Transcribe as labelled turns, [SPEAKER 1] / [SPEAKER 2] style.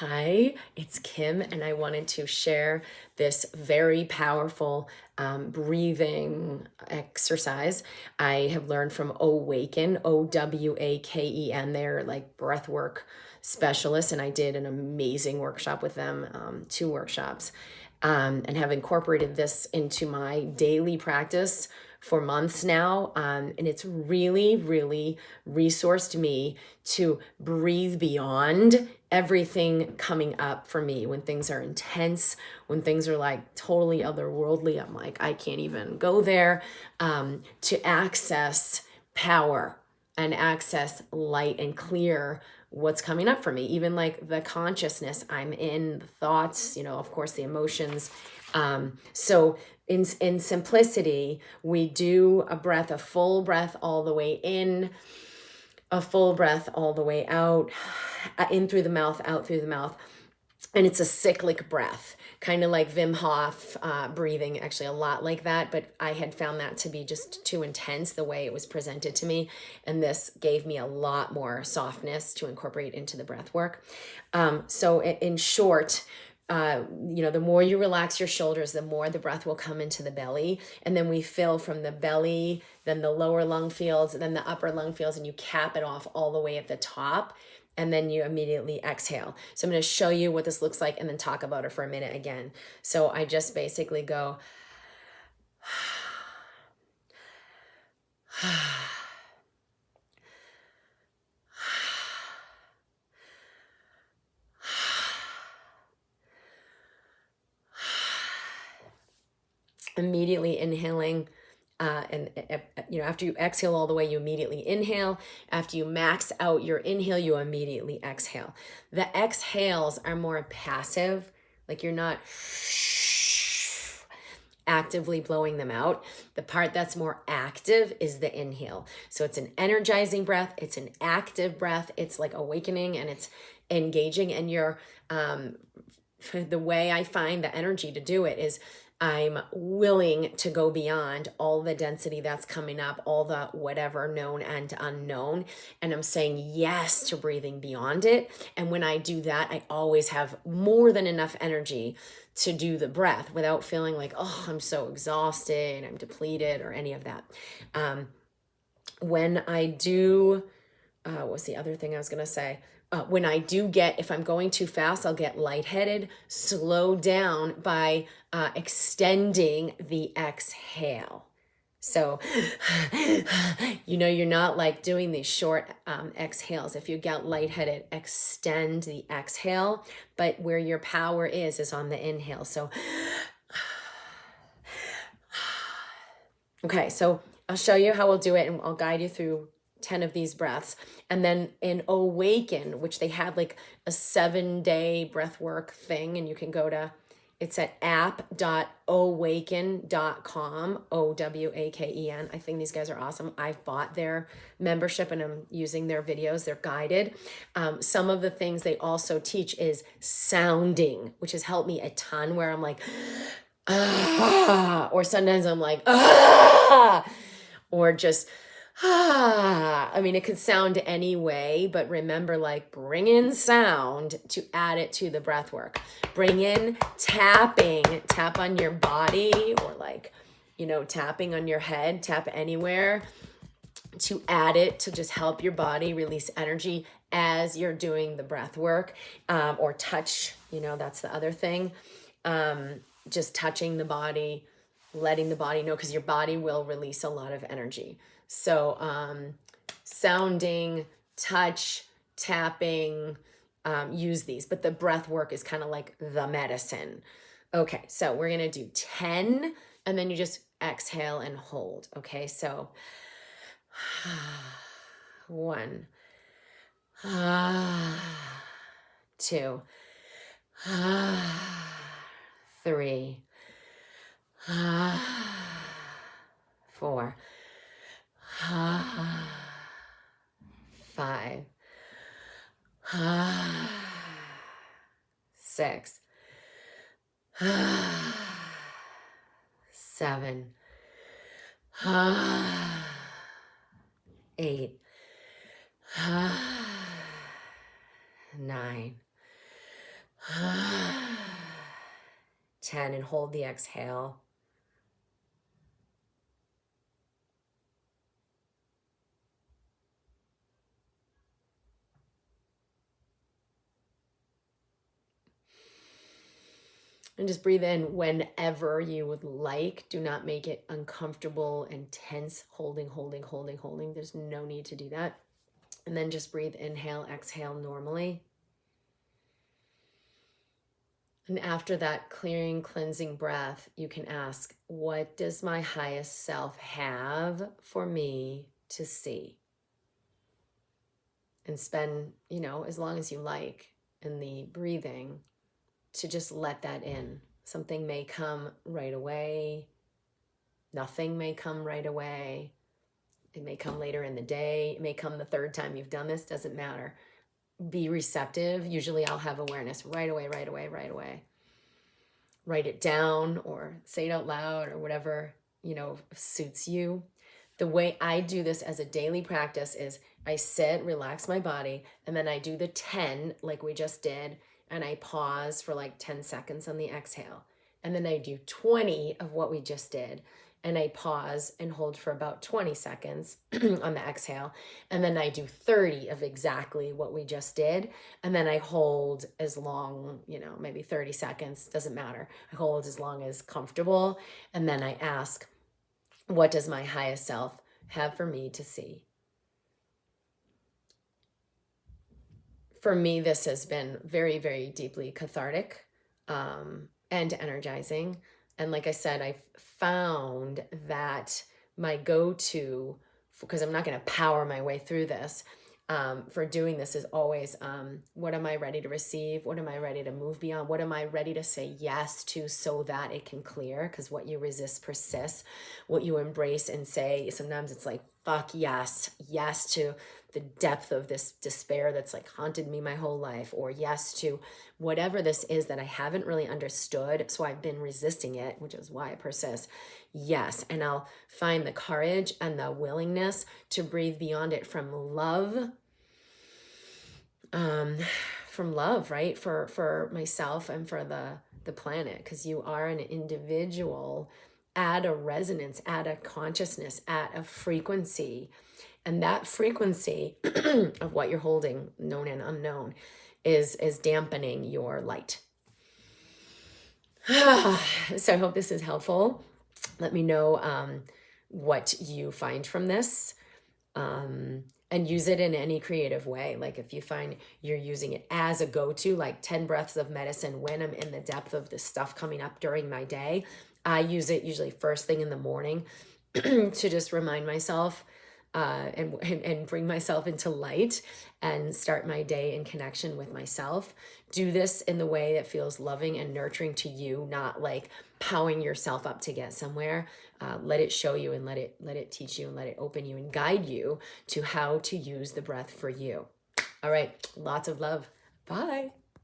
[SPEAKER 1] Hi, it's Kim, and I wanted to share this very powerful breathing exercise I have learned from Owaken, Owaken. They're like breathwork specialists, and I did an amazing workshop with them, 2 workshops, and have incorporated this into my daily practice for months now. And it's really, really resourced me to breathe beyond everything coming up for me when things are intense, when things are like totally otherworldly. I'm like, I can't even go there, to access power and access light and clear what's coming up for me, even like the consciousness I'm in, the thoughts, of course, the emotions. So in simplicity, we do a full breath all the way in, a full breath all the way out, in through the mouth, out through the mouth. And it's a cyclic breath, kind of like Wim Hof breathing, actually a lot like that. But I had found that to be just too intense the way it was presented to me. And this gave me a lot more softness to incorporate into the breath work. So in short, the more you relax your shoulders, the more the breath will come into the belly. And then we fill from the belly, then the lower lung fields, then the upper lung fields, and you cap it off all the way at the top. And then you immediately exhale. So I'm going to show you what this looks like and then talk about it for a minute again. So I just basically go immediately inhaling. After you exhale all the way, you immediately inhale. After you max out your inhale, you immediately exhale. The exhales are more passive, like you're not actively blowing them out. The part that's more active is the inhale. So it's an energizing breath. It's an active breath. It's like awakening and it's engaging. And the way I find the energy to do it is I'm willing to go beyond all the density that's coming up, all the whatever known and unknown. And I'm saying yes to breathing beyond it. And when I do that, I always have more than enough energy to do the breath without feeling like, oh, I'm so exhausted, I'm depleted, or any of that. When I do, what's the other thing I was going to say? When I do if I'm going too fast, I'll get lightheaded. Slow down by extending the exhale. So, you're not like doing these short exhales. If you get lightheaded, extend the exhale. But where your power is on the inhale. So, okay, so I'll show you how we'll do it and I'll guide you through 10 of these breaths. And then in Awaken, which they had like a 7-day breath work thing, and you can go to, it's at app.owaken.com, Owaken. I think these guys are awesome. I've bought their membership and I'm using their videos. They're guided. Some of the things they also teach is sounding, which has helped me a ton, where I'm like, or sometimes I'm like, or just, it could sound any way, but remember, like, bring in sound to add it to the breath work. Bring in tapping, tap on your body, or like, tapping on your head, tap anywhere to add it to just help your body release energy as you're doing the breath work, or touch, that's the other thing. Just touching the body, letting the body know, because your body will release a lot of energy. So sounding, touch, tapping, use these. But the breath work is kind of like the medicine. Okay, so we're going to do 10, and then you just exhale and hold. Okay, so 1, 2, 3, 4, 5, 6, 7, 8, 9, 10, and hold the exhale. And just breathe in whenever you would like. Do not make it uncomfortable and tense, holding. There's no need to do that. And then just breathe, inhale, exhale normally. And after that clearing, cleansing breath, you can ask, what does my highest self have for me to see? And spend, as long as you like in the breathing to just let that in. Something may come right away. Nothing may come right away. It may come later in the day. It may come the third time you've done this. Doesn't matter. Be receptive. Usually I'll have awareness right away. Write it down or say it out loud or whatever, suits you. The way I do this as a daily practice is I sit, relax my body, and then I do the 10 like we just did, and I pause for like 10 seconds on the exhale. And then I do 20 of what we just did, and I pause and hold for about 20 seconds on the exhale. And then I do 30 of exactly what we just did. And then I hold as long, maybe 30 seconds, doesn't matter. I hold as long as comfortable. And then I ask, what does my highest self have for me to see? For me, this has been very, very deeply cathartic and energizing. And like I said, I've found that my go-to, because I'm not going to power my way through this, for doing this is always, what am I ready to receive? What am I ready to move beyond? What am I ready to say yes to so that it can clear? Because what you resist persists. What you embrace and say, sometimes it's like, fuck yes. Yes to the depth of this despair that's like haunted me my whole life, or yes to whatever this is that I haven't really understood. So I've been resisting it, which is why I persist. Yes. And I'll find the courage and the willingness to breathe beyond it from love. Right? For myself and for the planet, because you are an individual at a resonance, at a consciousness, at a frequency. And that frequency of what you're holding, known and unknown, is dampening your light. So I hope this is helpful. Let me know what you find from this. And use it in any creative way. Like if you find you're using it as a go-to, like 10 breaths of medicine when I'm in the depth of this stuff coming up during my day, I use it usually first thing in the morning to just remind myself and bring myself into light and start my day in connection with myself. Do this in the way that feels loving and nurturing to you, not like powering yourself up to get somewhere. Let it show you and let it teach you and let it open you and guide you to how to use the breath for you. All right, lots of love. Bye.